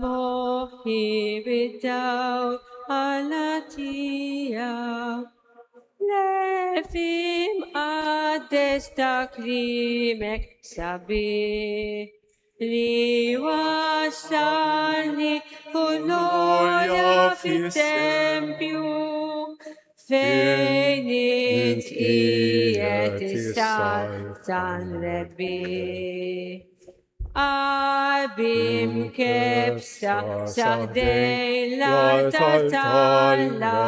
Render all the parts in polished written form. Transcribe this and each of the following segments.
mohi bitaw alatia Lefim ades takrimek sabi Liwasani kunoya fil tempio Fenit iet san Rebbi Abim kepsa sahdei la tatala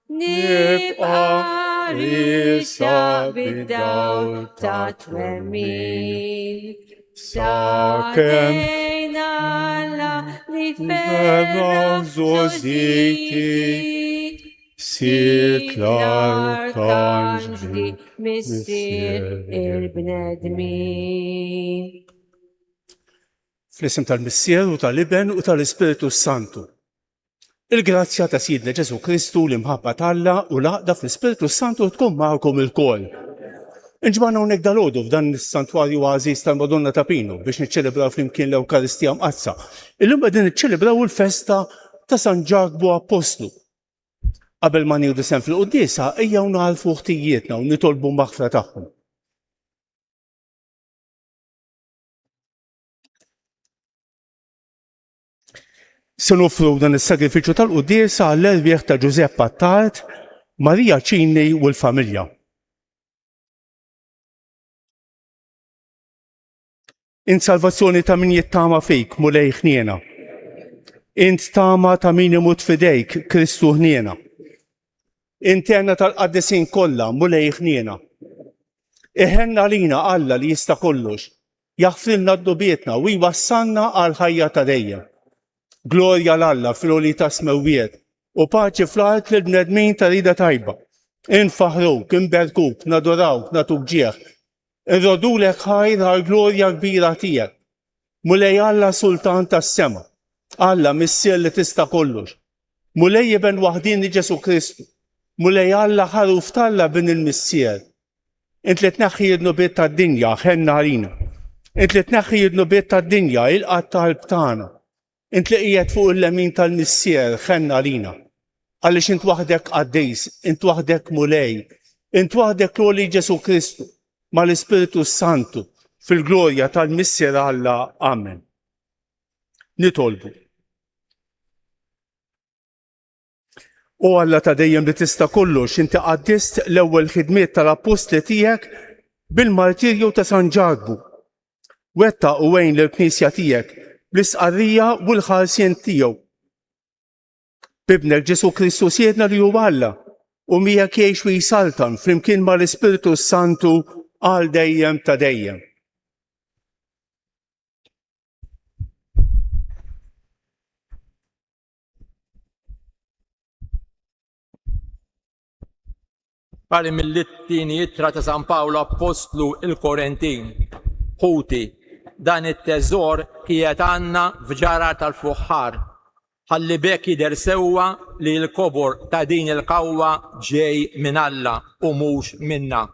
Nip arisa bidaw tatwemin Sakeina la nifera zoziti Siklar kanjdi missir il-bnedmin Fl-isem tal-Missier u tal-Iben u tal-Ispiritu Santu. Il-grazzja ta' Sidna Ġesu Kristu l-imħabba tal-Alla u l-għaqda fl-Ispiritu Santu tkun magħkom il-kol. Inġbana hawnhekk dalodu f'dan is-santwarju għażiż tal-Madonna ta' Pino biex niċċelebraw flimkien l-Ewkaristija mqazza. Illum qegħdin niċċelebraw il-festa ta' San Ġagbu Apostlu. Qabel ma nieħdu sehem fil-quddiesa ejjew nagħrfu ħtijietna u nitolbu maħfra tagħhom. Se nofru dan is-sagrifiċċju tal-quddiesa għall-erbieħ ta' Giuseppe Attard, Marija Ċini u l-familja. Int salvazzjoni ta' min jittama fik, mulej ħniena. Int tama ta' min imut fidejk, Kristu ħniena. Interna tal-qaddisin kollha, mulej ħniena. Iħenna lina Alla li jista' kollox, jaħfrilna d-dubietna u jwassalna għal ħajja ta' dejjem. Glorja l-Alla fil-għoli ta' smewwiet u paċi fl-art l-bnedmin ta' rida tajba. Infaħruk, inberkuk, nadorawk, natuk ġieħ. Irrodulek ħajr għal glorja kbira tiegħek. Mulej Alla Sultan tas-sema. Alla missier li tista' kollox. Mulej Iben waħdini Ġesu Kristu. Mulej Alla ħaruf talla bin il-missier. Int li tneħħi id-nubiet tad-dinja ħenna għalina. Int li tneħħi id-nubiet tad-dinja il-qatt tal-qalb tagħna. Int li qiegħed fuq il-lemin tal-missier ħenna għalina. Għaliex int waħdek qaddejs, int waħdek mulej, int waħdek l-għoli Ġesu Kristu mal-Ispiritu Santu fil-glorja tal-missier Alla. Amen. Nitolbu. O Alla ta' dejjem li tista' kollox, inti qaddist l-ewwel ħidmiet tal-apostli tiegħek bil-martirju ta' San Ġagbu. Wettaq u għejn lill-Knisja tiegħek bl-isqarrija u l-ħarsien tiegħu. Bibnek Ġesu Kristu siedna li hu Alla u miegħek jgħix u jisaltan flimkien mal-Ispiritu Santu għal dejjem ta' dejjem. Pari mill-littini jittra ta' San Pawlo Apostlu il-Korentin, ħuti, dan it-teżor kiet għandna f'ġarar tal-fuħħar, ħalli bekk jidher sewwa li l-kobor ta' din il-qawwa ġej minn Alla u mhux minna.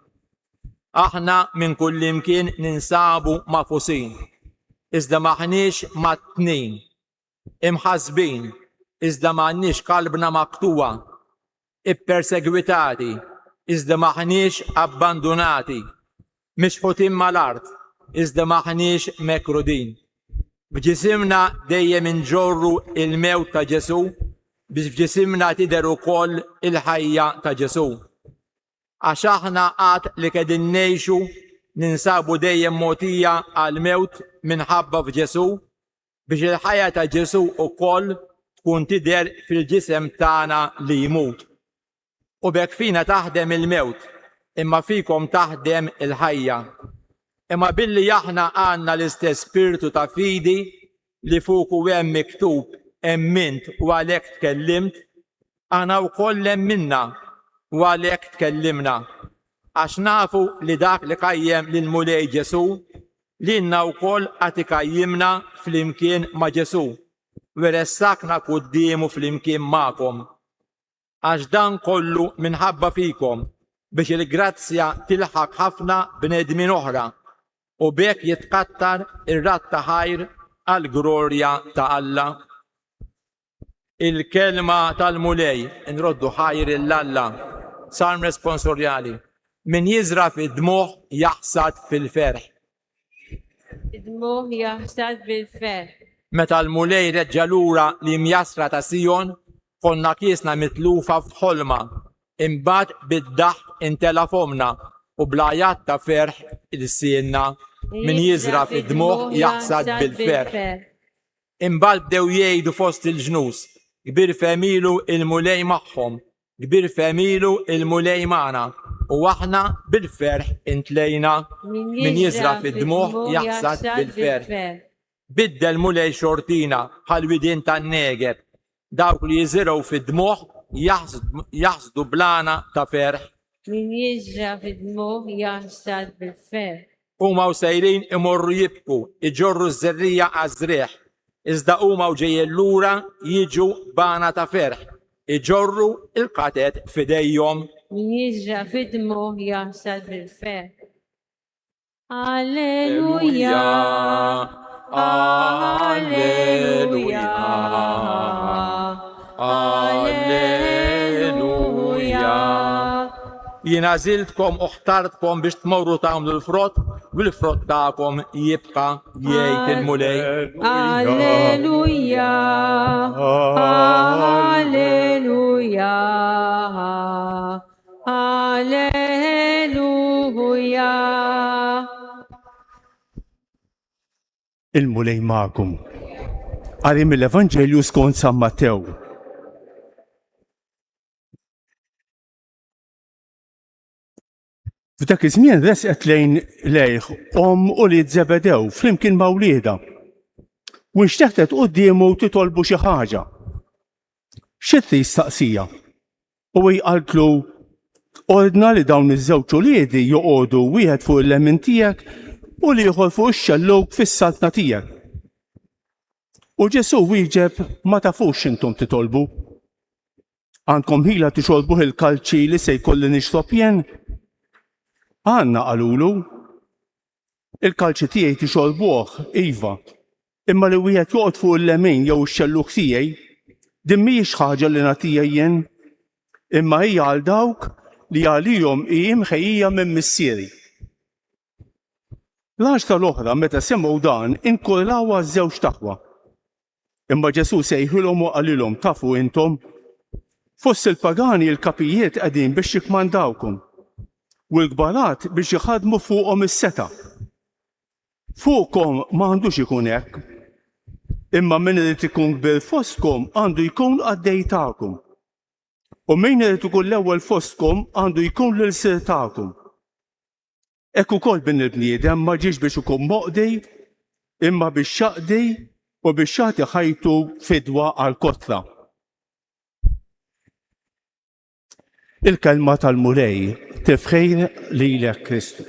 Aħna minn kullimkien ninsabu mafusin, iżda maħniex mat-tnejn, imħasbin, iżda m'għandniex qalbna maqtuwa, ippersegwitati, iżda maħniex abbandonati, mixħutin mal-art, iżda maħniex mekrudin. F'ġisimna dejjem inġorru il-mewt ta' Ġesu biex f'ġisimna tidher ukoll il-ħajja ta' Ġesu. Għax aħna qatt li qegħdin ngħixu ninsabu dejjem mogħtija għall-mewt minħabba f'Ġesu biex il-ħajja ta' Ġesu ukoll tkun tidher fil-ġisem tagħna li jmut. U bekk fina taħdem il-mewt, imma fikom taħdem il-ħajja. Imma billi aħna għandna l-istess spiritu ta' fidi li fuq hemm miktub emmint u għalhekk tkellimt, aħna wkoll emminna u għalhekk tkellimna. Għax nafu li dak li qajjem lil mulej Ġesu lilna wkoll qed ikajjimna flimkien ma' Ġesu u ressaqna qudiemu flimkien magħkom. Għax dan kollu minħabba fikom biex il-grazzja tilħaq ħafna bnedmin oħra u bekk jitkattar ir-rat ta' ħajr għall-glorja ta' Alla. Il-kelma tal-mulej nroddu ħajr il-Alla. Salm responsorjali. Min jiżra fid-dmuħ jaħsad fil-ferħ. id-dmuħ jaħsad bil-ferħ. Meta l-mulej reġġa lura li mjasra ta' Sijon, konna kiesna mitlufa f'ħolma, imbagħad bid-daħ intela fomna u blajat ta' ferħ il-sienna. Min jiżra fid-dmuħ jaħsad bil-ferħ. Imbagħad bdew jgħidu fost il-ġnus, kbir femilu il-mulej magħhom, kbir femilu il-mulej magħna, u aħna bil-ferħ intlejna. Min jiżra fid-dmuħ jaħsad bil-ferħ. Biddel mulej xortina bħal-widien tan-negeb, dawk li jiżraw fid-dmuħ jaħsdu blana ta' ferħ. Min jiżra fid-dmuħ jaħsad bil-ferħ. Huma sejrin imorru jibku, iġorru z-żerrija għażrieħ, iżda huma ġejjin lura jiġu bana ta' ferħ, iġorru il-qatet fidejhom. Min jiżra fid-dmuħ jaħsad bil-ferħ. Alleluja, alleluja, alleluja. Jiena żiltkom u ħtartkom biex tmorru tagħmlu l-frott, u l-frott tagħkom jibqa' jgħid il-mulej. Alleluja, alleluja, alleluja. Il-mulej magħkom. Qari mill-Evanġelju skont San Mattew. F'dak iż-żmien resqet lejh u li Zebedew flimkien ma' wlieda. U nxteħtet qudiemu titolbu xi ħaġa. X'tri jistaqsija? U jqaltlu ordna li dawn iż-żewġ uliedi joqogħdu wieħed fuq il-lemin tiegħek u l-ieħor fuq ix-xellok fis-saltna tiegħek. U Ġesu wieġeb ma tafux intom titolbu. Għandkom ħila tixorbuh il-kalċi li se jkolli nixrob jien? Għanna qalulu. Il-kalċi tiegħi tixorbuh, iva, imma li wieħed joqgħod fuq il-lemin jew ix-xelluk tiegħi, din mhijiex ħaġa li nagħtiha jien, imma hija għal dawk li għalihom hi mħejjija minn missieri. L-għaxra l-oħra meta semgħu dan inkurlaw għaż-żewġ taqwa. Imma Ġesu sejħilhom u qalilhom tafu intom, fost il-pagani il-kapijiet qegħdin biex jikkmandawkom u l-kbarat biex jħadmu fuqhom is-seta. Fuqkom m'għandux ikun hekk, imma min irid ikun kbir fostkom għandu jkun għaddej tagħkom. U min irid ikun l-ewwel fostkom għandu jkun l-sir tagħkom. Hekk ukoll bin il-bniedem ma ġiex biex ikun moqdej, imma biex jaqdej u biex jagħti ħajtu fidwa għal kotra. Il-kelma tal-mulej tifħejr lilek Kristu.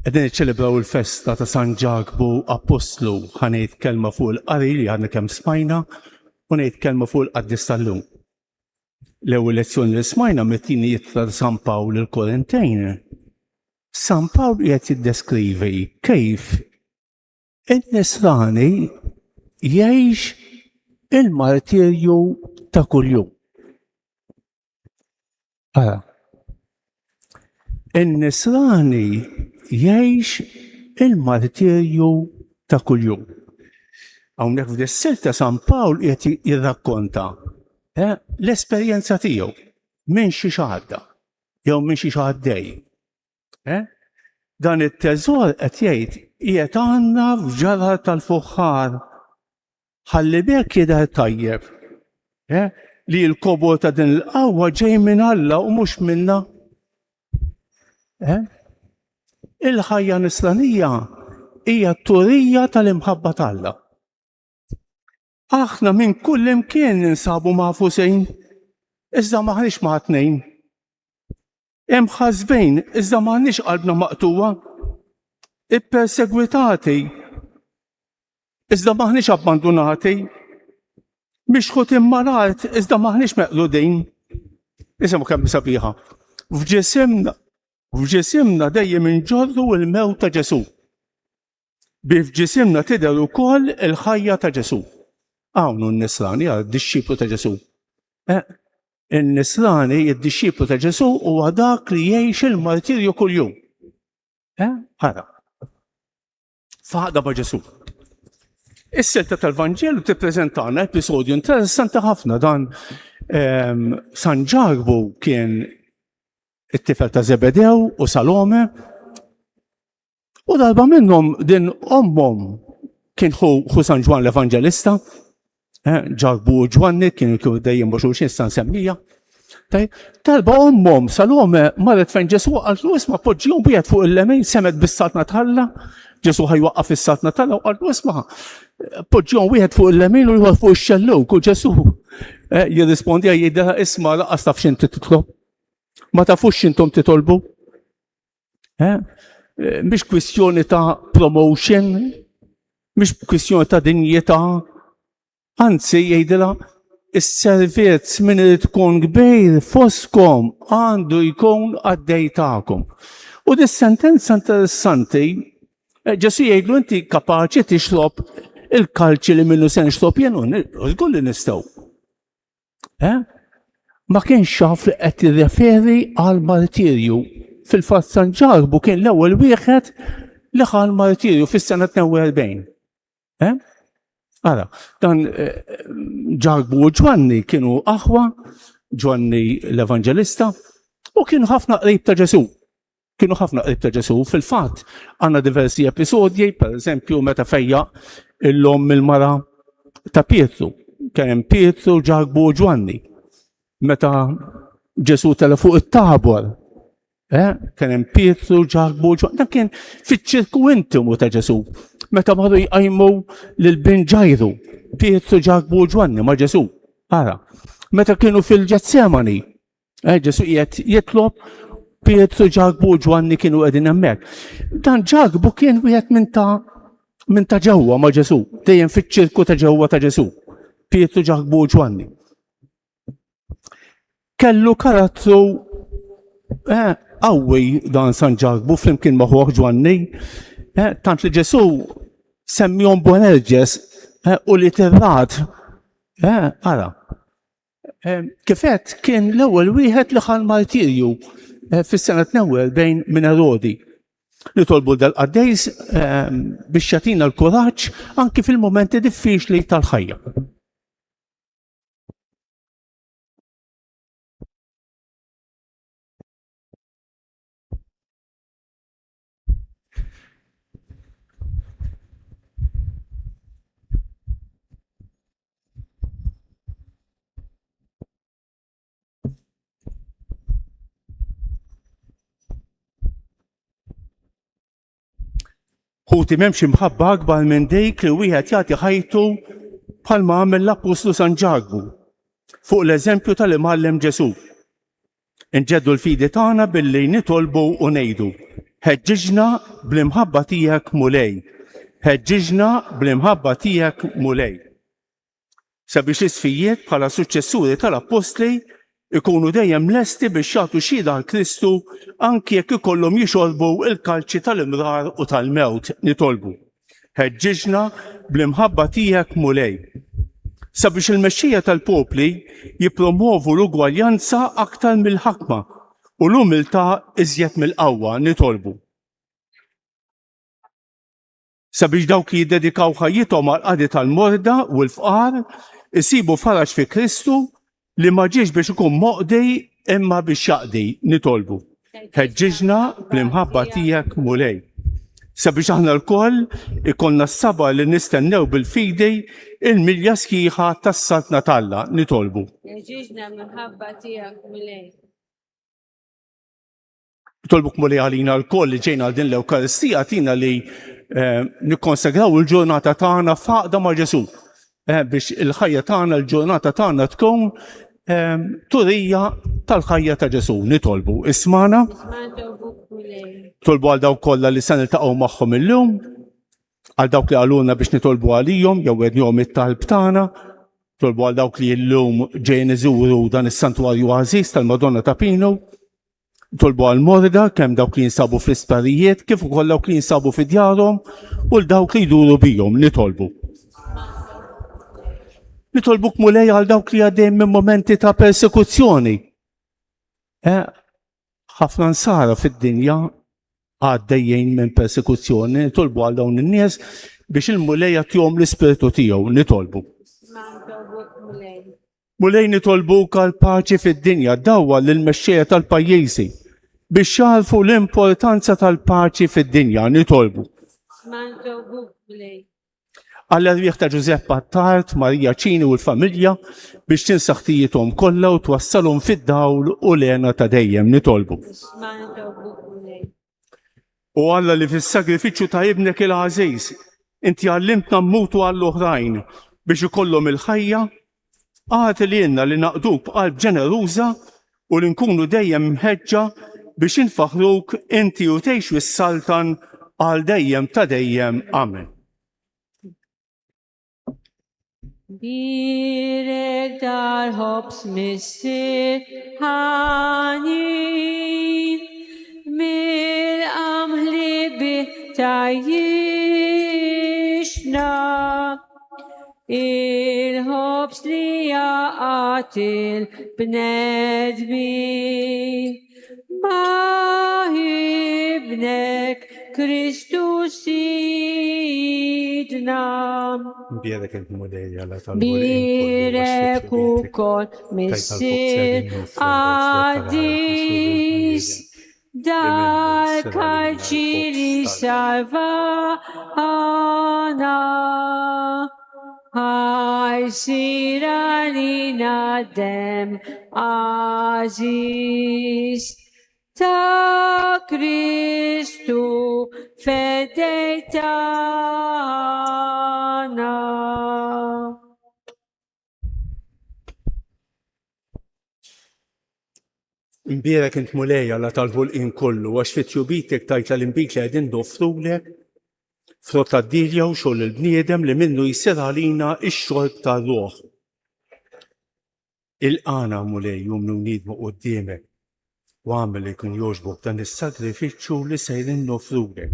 Qegħdin niċċelebraw il-festa ta' San Ġagbu Apostlu, ħanejt kelma fuq il-qari li għadna kemm smajna u ngħid kelma fuq il-qaddis tal-lum. L-ewwel lezzjoni li smajna mit-tieni jittra San Pawl il-Korintejn. San Pawl qed jiddeskrivi kif in-Nisrani jgħix il-martirju ta' kuljum. Ara, in-Nisrani jgħix il-martirju ta' kuljum. Hawnhekk f'dis-sil ta' San Pawl qed jirrakkonta l-esperjenza tiegħu minn xi xahadda jew minn xi xaħaddej. Dan it-teżor qed jgħid qiegħed għandna f'ġarra tal-fuħħar ħalli bekk jidher tajjeb li l-kobor ta' din il-qawwa ġej minn Alla u mhux minna. Il-ħajja nisranija hija t-turija tal-imħabba tal-Alla. Aħna minn kull imkien ninsabu ma' fusejn, iżda maħniex ma' tnejn. Hemm ħażbejn, iżda m'għandniex qalbna maqtuwa. Ippersegwitati, iżda maħniex abbandonati, mixħut immarat, iżda maħniex meqludin. Isimu kemm sabiħa. F'ġisimna dejjem inġorru l-mewt ta' Ġesu. F'ġisimna tidher ukoll il-ħajja ta' Ġesu. Hawn n-Nisrani d-dixxiplu ta' Ġesu. In-Nisrani id-dixxiplu ta' Ġesu huwa dak li jgħix il-martirju kuljum. Ara. Faħda ma' Ġesu. Is-silta tal-Vanġelu tippreżentana episodju interessanti ħafna dan San Ġarbu kien it-tifel ta' Zebedew u Salome u darba minnhom din ommhom kien ħu San Ġwan l-Evanġelista, Ġarbu u Ġwanni kienu dejjem xulxin san semmija. Talba ommhom Salome marret fejn Ġesu qallu isma' poġġihom wieħed fuq il-lemin semet bis-satna tħalla. Ġesu ħajwaqqaf is-satna tagħna u qallu isma' poġġihom wieħed fuq il-lemin u ieħor fuq ix-xelluk u Ġesu jirrispondi jgħidilha isma' laqqas taf x'inti titlob. Ma tafux x'intom titolbu. Mhix kwistjoni ta' promotion, mhix kwistjoni ta' dinjità, anzi jgħidilha is-servizz min irid tkun kbir foskom għandu jkun għaddej tagħkom. U dis-sentenza interessanti, Ġesu jgħidlu inti kapaċi tixrob il-kalċi li minnu se nixrob jien u żgur li nistgħu. Ma kienx xaf li qed jirreferi għal martirju. Fil-fatt San Ġarbu kien l-ewwel wieħed li ħal martirju fis-sena 42. Ara, dan Ġarbu u Ġwanni kienu aħwa, Ġwanni l-Evanġelista, u kienu ħafna qrib ta' Ġesu. Kienu ħafna qrib ta' Ġesu. Fil-fatt għandna diversi episodji, pereżempju meta fejjaq il-lom il-mara ta' Pietru. Kien hemm Pietru, Ġarbu u Ġwanni. Meta Ġesu tela fuq it-Tabor, kien hemm Pietru, Ġarbu u Ġwanni. Dan kien fiċ-ċirku intimu ta' Ġesu. Meta marru jqajmu lil bin Ġajru, Pietru, Ġarbu u Ġwanni ma' Ġesu. Ara, meta kienu fil-Ġetsemani, Ġesu qiegħed jitlob, Pietru, Ġarbu u Ġwanni kienu qegħdin hemmhekk. Dan Ġarbu kien wieħed minn ta' ġewwa ma' Ġesu, dejjem fiċ-ċirku ta' ġewwa ta' Ġesu. Pietru, Ġarbu u Ġwanni. Kellu karattru qawwi dan San Ġarbu flimkien ma' ħuh Ġwanni, tant li Ġesu semmihom Boanerges u Literrat. Ara, kifet kien l-ewwel wieħed li ħal martirju fis-sena 42 minn Erodi. Nitolbu dal-qaddejs biex jagħtina l-kuraġġ anki fil-momenti diffiċli tal-ħajja. Ħuti m'hemmx imħabba akbar minn dik li wieħed jagħti ħajtu bħalma għamel l-Apostlu San Ġarbu fuq l-eżempju tal-Imgħallem Ġesu. Inġeddu l-fidi tagħna billi nitolbu u ngħidu: ħeġġiġna bl-imħabba tiegħek mulej. Ħeġġiġna bl-imħabba tiegħek mulej. Sabiex is-sfijiet bħala suċċessuri tal-Apostli ikunu dejjem lesti biex jagħtu xhieda għal Kristu anki jekk ikollhom jixorbu l-kalċi tal-imrar u tal-mewt nitolbu. Ħeġġiġna bl-imħabba tiegħek mulej. Sabiex il-mexxija tal-popli jippromovu l-ugwaljanza aktar mill-ħakma u l-umiltà iżjed mill-qawwa nitolbu. Sabiex dawk li jiddedikaw ħajjithom għal qadi tal-morda u l-fqar isibu faraġ fi Kristu li ma ġiex biex ikun moqdej imma biex jaqdi nitolbu. Ħeġġiġna bl-imħabba tiegħek mulej. Sabiex aħna l-koll ikollna s-saba li nistennew bil-fidej il-milja sħiħa tas-satna talla nitolbu. Ħeġġiġna bl-imħabba tiegħek mulej. Nitolbuk mulej għalina l-koll li ġejna għal din l-Ewkaristija tina li nikkonsagraw il-ġurnata tagħna faqda ma' Ġesu. Biex il-ħajja tagħna l-ġurnata tagħna tkun turija tal-ħajja ta' Ġesu. Nitolbu ismana. Tolbu għal dawk kollha li se niltaqgħu magħhom illum, għal dawk li għaluna biex nitolbu għalihom jew għednihom it-talb tagħna, tolbu għal dawk li llum ġejjin iżuru dan is-santwarju għażiż tal-Madonna ta' Pino, tolbu għal morda kemm dawk li jinsabu fl-isptarijiet kif ukoll dawk li jinsabu fi djarhom u l dawk li jduru bihom nitolbu. Nitolbuk mulej għal dawk li għaddejjem minn momenti ta' persekuzzjoni. Ħafna nsara fid-dinja għaddejjin minn persekuzzjoni, nitolbu għal dawn in-nies biex il-mulej jagħtihom l-ispirtu tiegħu nitolbu. Mulej nitolbuk għal paċi fid-dinja dawwa lill-mexxejja tal-pajjiżi biex jarfu l-importanza tal-paċi fid-dinja nitolbu. Għall-rwieħ ta' Giuseppe Attard, Marija Ċini u l-familja biex tinsaħħtijithom kollha u twassalhom fid-dawl u l-għena ta' dejjem nitolbu. U Alla li fis-sagrifiċċju ta' ibnek il-għażiż inti għallimtna mmutu għall-oħrajn biex ikollhom il-ħajja, għati li jenna li naqduk b'qalb ġeneruża u li nkunu dejjem mħeġġa biex infaħruk inti u tgħix wis-Saltan għal dejjem ta' dejjem. Amen. Birek dar hops missir ħanin mir amħli bitajixna il-ħobs li jaqat il-bnedmi maħibnek Kristus sidna. Birek il-mulej għalla Birek u kol missir għadis dar karċiri salvana ħajsira li nadem aziz ta' Kristu fedejtana. Imbierek int mulej għalla tal-ħolqien kollu għax fit-tjubitek tajt l-imbik li għedin dofrulek frott tad-dilja u xogħol il-bniedem li minnu jsir għalina x-xorb tar-ruħ. Il-qana mulej jumnu nidmu quddiemek u għamel li kun jogħġbok dan is-sagrifiċċju li sejrin nofrulek.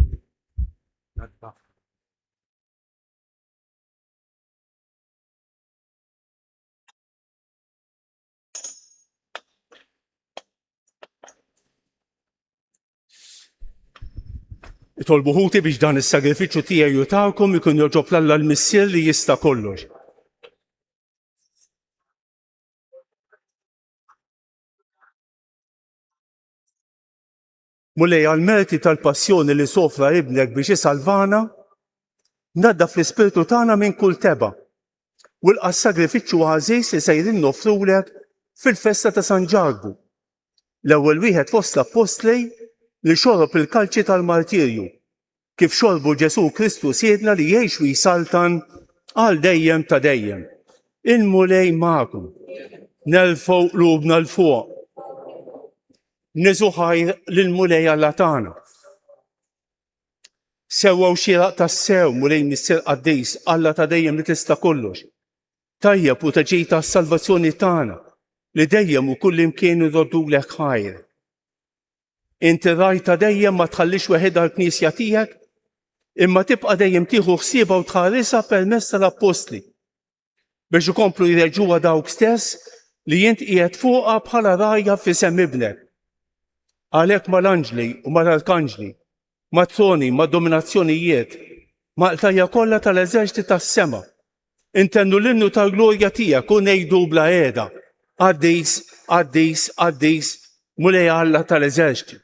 Itolbu ħuti biex dan is-sagrifiċċju tiegħi jutawkom ikun joġob l-Alla l-Missier li jista' kollox. Mulej għal-merti tal-passjoni li sofra ibnek biex isalvana, nadda fl-ispirtu tagħna minn kull teba. U l-sagrifiċċju għażiż li sejrin nofrulek fil-festa ta' San Ġarbu. L-ewwel wieħed fost l-Apostli li xorob il-kalċi tal-martirju, kif xorbu Ġesu Kristu siedna li jgħix u jisaltan għal dejjem ta' dejjem. Il-mulej magħkom, nerfgħu qlubna l-fuq, niżu ħajr lill-mulej Alla tagħna. Sewwew xieraq tas-sew mulej Missier Qaddis Alla ta' dejjem li tista' kollox. Tajjeb u taġejta s-salvazzjoni tagħna li dejjem u kull imkien iroddulek ħajr. Inti rajta dejjem ma tħallix weħedha l-Knisja tiegħek, imma tibqa' dejjem tieħu ħsiebha u tħaresha permezz tal-Apostli biex ikomplu jreġġuha dawk stess li int qiegħed fuqha bħala rajja f'isem ibnek. Għalhekk mal-anġli u mal-arkanġli, mat-troni, mad-dominazzjonijiet, mal-qtajja kollha tal-eżerċiti tas-sema, intennu l-innu tal-glorja tiegħek u ngħidu bla qiegħda Qaddis, Qaddis, Qaddis, mulej Alla tal-eżerċiti.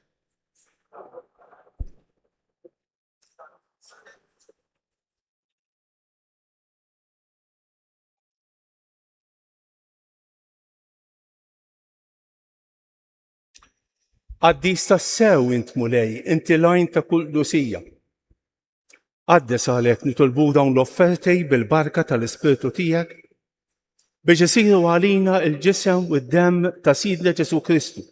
Qaddis tas-sew int mulej, inti lajn ta' kull dusija. Qaddes għalhekk nitolbu dawn l-offerti bil-barka tal-Ispirtu tiegħek biex isiru għalina l-ġisem u d-demm ta' Sidna Ġesu Kristu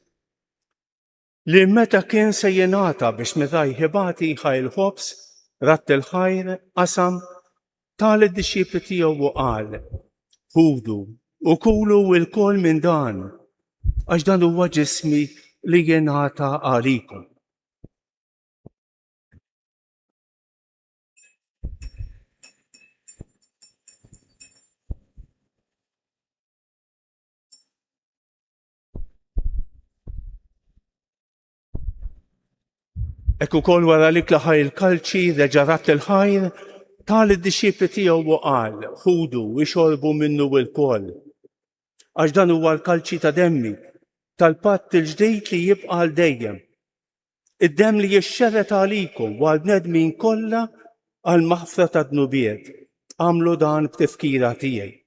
li meta kien se jingħata biex meta jħibati ħaj il-ħobs rat il-ħajr, qasam, tal id-disċipli tiegħu u qal: ħudu u kulu l-kol minn dan, għax dan huwa ġismi li jingħata għalikom. Ekku kol wara li klaħaj il-kalċi reġa' rat il-ħajr, tal id-disċipli tiegħu u qal: ħudu u xorbu minnu l-kol, għax dan huwa l-kalċi ta' demmi tal-patt il-ġdejt li jibqa' għal dejjem. Id-demm li jixxerret għalikom u għall-bnedmin kollha għal maħfra ta' dnubiet. Għamlu dan b'tifkira tiegħi.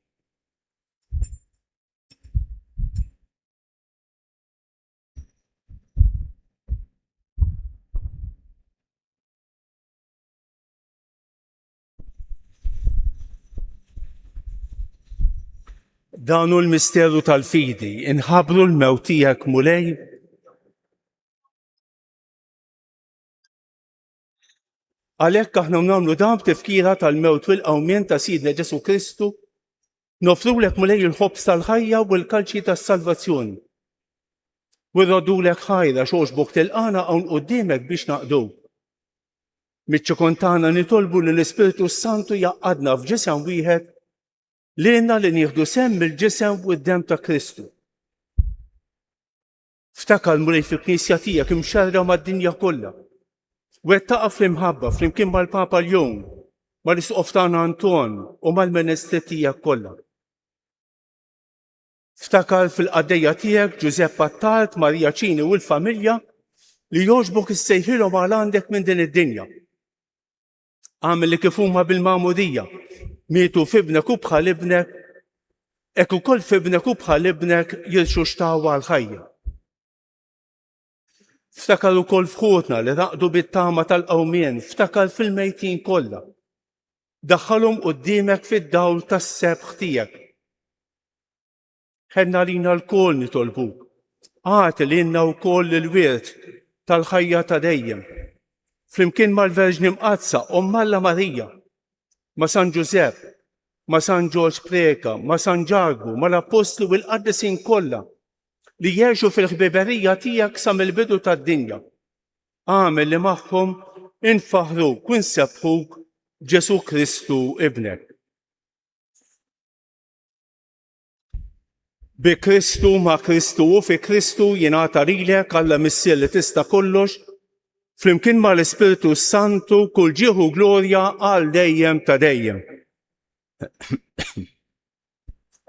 Dan hu l-misteru tal-fidi, inħabbru l-mewt tiegħek mulej. Għalhekk aħna nagħmlu dan b'tifkira tal-mewt u l-qawmien ta' Sidna Ġesu Kristu, nofrulek mulej il-ħobs tal-ħajja u l-kalċi tas-salvazzjoni. U rrodulek ħajra xogħġbok tilqana hawn quddiemek biex naqduk. Miċ-ċikontana nitolbu li l-Ispiritu Santu jaqgħadna f'ġisem wieħed lilna li nieħdu semm il-ġisem u d-demm ta' Kristu. Ftakar mulej fil-Knisja tiegħek imxarra mad-dinja kollha. Wettaqa fl-imħabba flimkien mal-Papa Ljum, mal-Isqof tagħna Anton u mal-Ministri tiegħek kollha. Ftakar fil-qaddejja tiegħek Giuseppe Attard, Marija Ċini u l-familja li jogħġbok issejħilhom għal għandek minn din id-dinja. Għamel li kif huma bil-magħmudija mietu f'ibnek u bħal ibnek, hekk ukoll f'ibnek u bħal ibnek jilxu xtawa għal-ħajja. Ftakar ukoll f'ħutna li raqdu bit-tama tal-qawmien, ftakar fil-mejtin kollha. Daħħalhom quddiemek fid-dawl tas-sebħ tiegħek. Ħenna lina l-kol nitolbuk. Għati lilna wkoll il-wirt tal-ħajja ta' dejjem. Flimkien mal-Verġni Mqazza, Alla Marija, ma' San Giusepp, ma' San George Preka, ma' San Ġargu, ma' l-Apostlu u l-Qaddisin kollha li jgħixu fil-ħbiberija tiegħek sa mill-bidu tad-dinja. Għamel li magħhom infaħruk u nsebħuk Ġesu Kristu ibnek. Bi Kristu ma' Kristu u fi Kristu jingħata lilek Alla missier li tista' kollox, flimkien ma' l-Ispiritu Santu kull ġieħu glorja għal dejjem ta' dejjem.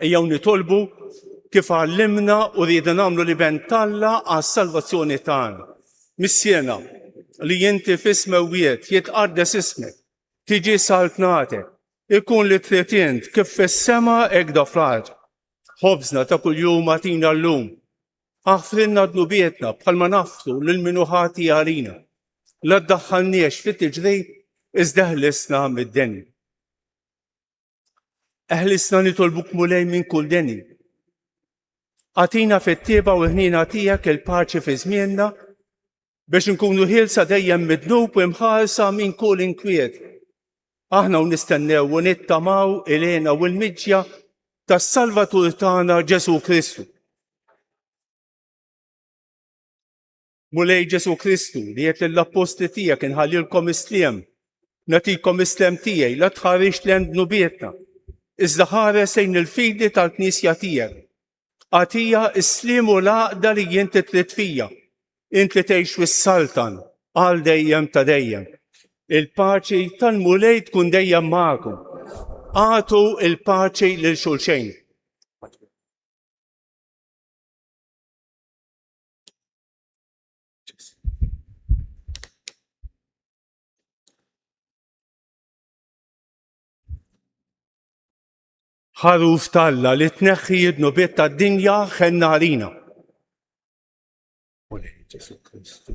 Ejjew nitolbu kif għallimna u rridu nagħmlu li bentalla għas-salvazzjoni tagħna. Missierna li inti f'ismewiet jitqaddes ismek, tiġi saltnatek, ikun li trid int kif fis-sema hekk da fl-ard. Ħobżna ta' kuljum agħtina llum. Aħfrilna dnubietna bħalma nafru lil min ħati għalina. La ddaħħalniex fit-tiġrid iżda ħlisna mid-deni. Eħlisna nitolbuk mulej minn kull deni. Għatina fit-tieba u ħnina tiegħek il-paċi fi żmienna biex nkunu ħielsa dejjem midnub u imħarsa minn kull inkwiet. Aħna u nistennew u nittamaw ilena u l-miġja tas-Salvatur tagħna Ġesu Kristu. Mulej Ġesu Kristu li qed lill-apposti tiegħek inħallilkom isliem, nagħtikom islem tiegħi la tħarrix lejn dnubietna, iżda ħares lejn il-fidi tal-Knisja tiegħek. Għatija isliem u l-għaqda li inti trid fija, inti tgħix fis-Saltan għal dejjem ta' dejjem. Il-paċi tal-mulej tkun dejjem magħkom. Għatu il-paċi lil xulxejn. Ħaruf talla li tneħħi id-nubiet tad-dinja ħenna għalina. Ġesu Kristu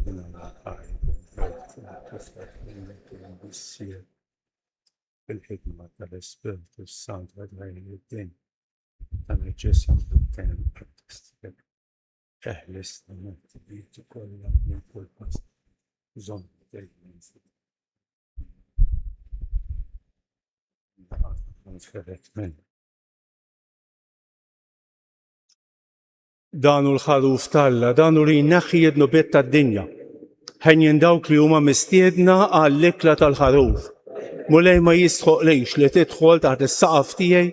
fil-ħidma tal-Ispiritu Sant għadħajn id-din tal-ġesem d-tem għad-tistibek. Eħlis l-mentibiti kollha minn kull pas. Zon dejjem. Danu l-ħaruf talla, danu li jnaħħi id-nubiet tad-dinja. Ħenjen dawk li huma mistiedna għall-ikla tal-ħaruf. Mulej ma jistħoq lejx li tidħol taħt is-saqaf tiegħi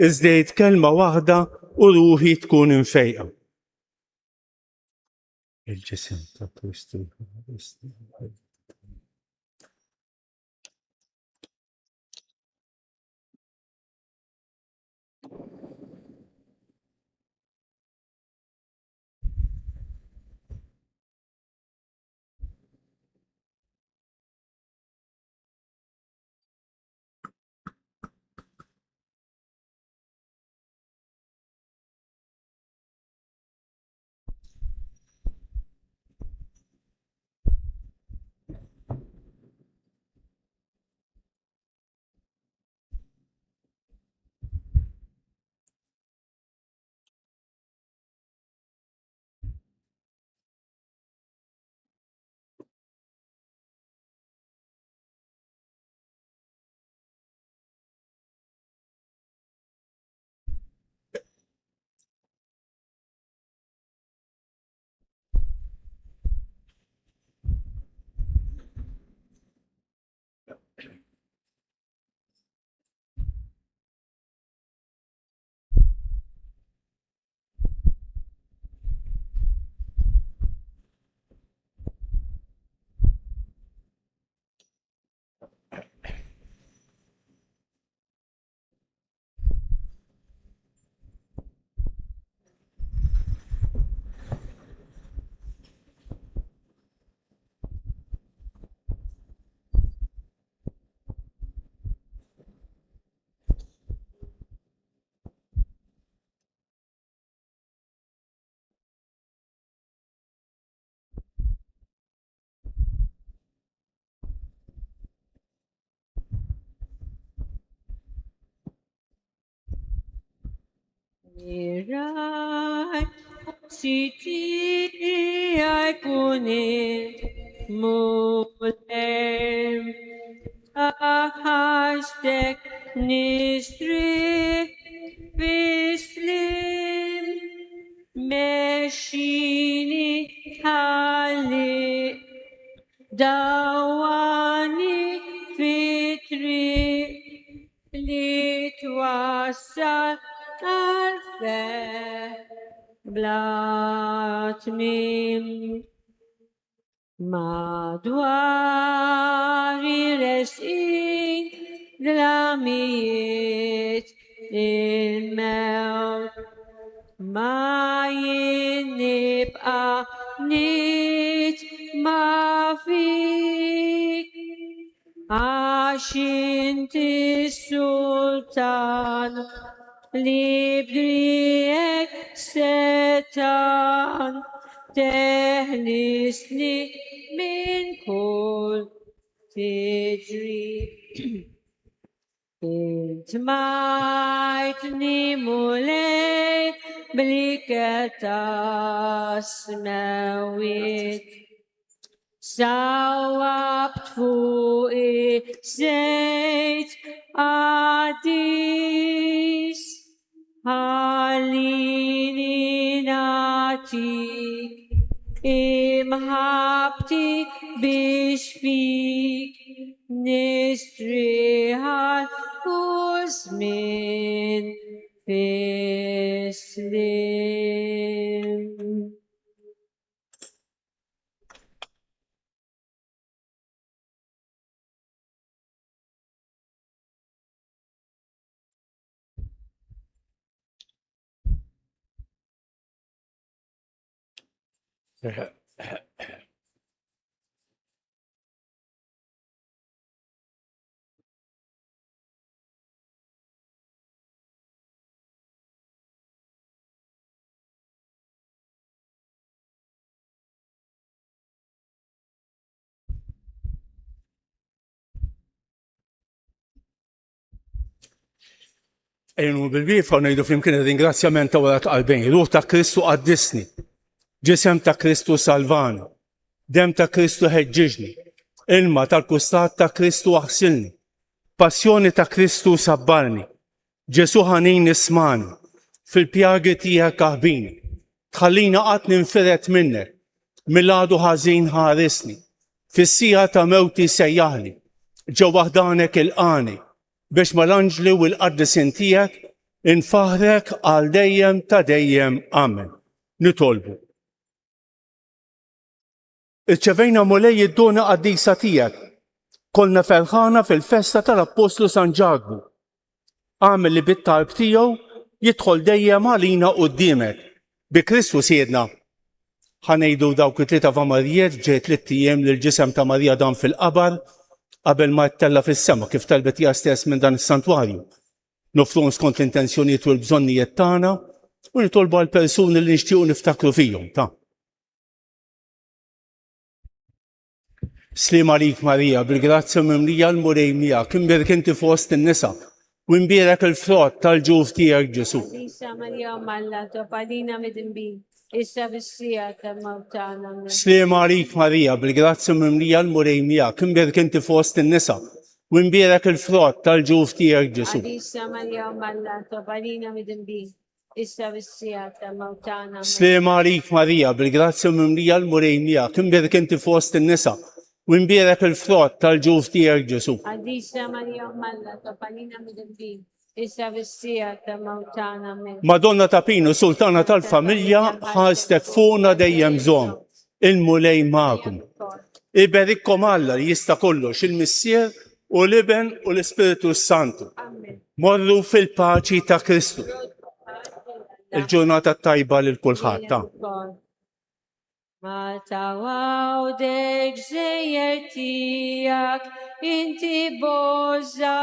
iżdejt kelma waħda u ruħi tkun infejqa. Il-ġisem ta' Kristu. Mirai siti ai kunin mulem ahastek nistri vislim meshini hali dawani fitri litwasal alfe blatmim madwari resin dlamiyet il-mewt ma jinibqa nit ma fik għax inti sultan li bdrijek setan teħlisni min kull tiġri. Intmajtni mulej bliketa smewit sawabt fuqi zejt għadis għalini natik imħabti biex fik nistriħal użmin fislim. Ejnu bil-bifa ngħidu flimkien ir-ringrazzjament ta' wara qalbejn. Ruħ ta' Kristu qaddisni, ġisem ta' Kristu salvani, dem ta' Kristu ħeġġiġni, ilma tal-kustat ta' Kristu aħsilni, Passjoni ta' Kristu sabbarni. Ġesu ħanin nismani. Fil-pjagi tiegħek kaħbini. Tħallina qatt ninferet minnek. Miladu ħażin ħaresni. Fis-sija ta' mewti sejjaħni. Ġew waħdanek il-qani. Biex mal-anġli u l-qaddisin tiegħek infaħrek għal dejjem ta' dejjem. Amen. Nitolbu. Irċevejna mulej id-dona qaddisa tiegħek. Kolna ferħana fil-festa tal-Apostlu San Ġagbu. Għamel li bit-talb tiegħu jidħol dejjem għalina quddiemek. Bi Kristu siedna. Ħanejdu dawk it-tlieta famarijiet ġejt 3 ijiem li l-ġisem ta' Marija dan fil-qabar qabel ma jittella fis-sema kif talbet hija stess minn dan is-santwarju. Nofruhom skont l-intenzjonijiet u l-bżonnijiet tagħna u nitolbu għal persuni li nixtiequ niftakru fihom ta'. Slim għalik Marija, bil-grazzja mimlija l-murej miegħek, imbierak inti fost in-nisa, u imbierak il-frott tal-ġuf tiegħek Ġesu. Isa Maria Malla, Topalina Midimbi, issa bissija ta' mawtana. Slim għalik Marija, bil-grazzja mimlija l-murej miegħek, imbierak inti fost in-nisa, u imbierak il-frott tal-ġuf tiegħek Ġesu. Isa Maria Malla, Topalina Midimbi, issa bissija ta' mawtana. Slim għalik Marija, bil-grazzja mimlija l-murej miegħek, imbierak inti fost in-nisa, u imbierak il-frott tal-ġuf tiegħek Ġesu. Isa Maria Malla, Topalina Midimbi, issa bissija ta' mawtana. Madonna ta' Pino, sultana tal-familja, ħastek fuqna dejjem żomm. Il-mulej magħkom. Iberikkom Alla li jista' kollox il-Missier u l-Iben u l-Ispiritu Santu. Morru fil-paċi ta' Kristu. Il-ġurnata tajba lil kulħadd ta'. Ma tawawdek żejjer tiegħek inti boża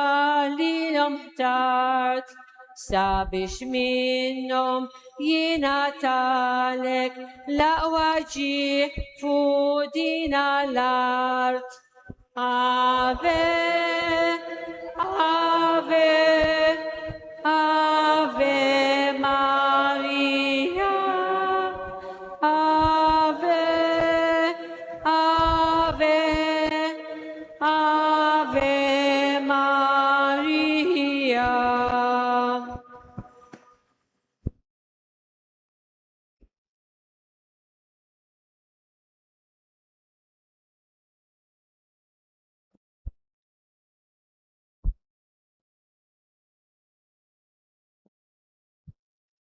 li ħtart sabiex minnhom jingħatalek l-aqwa ġieħ fuq din l-art. Ave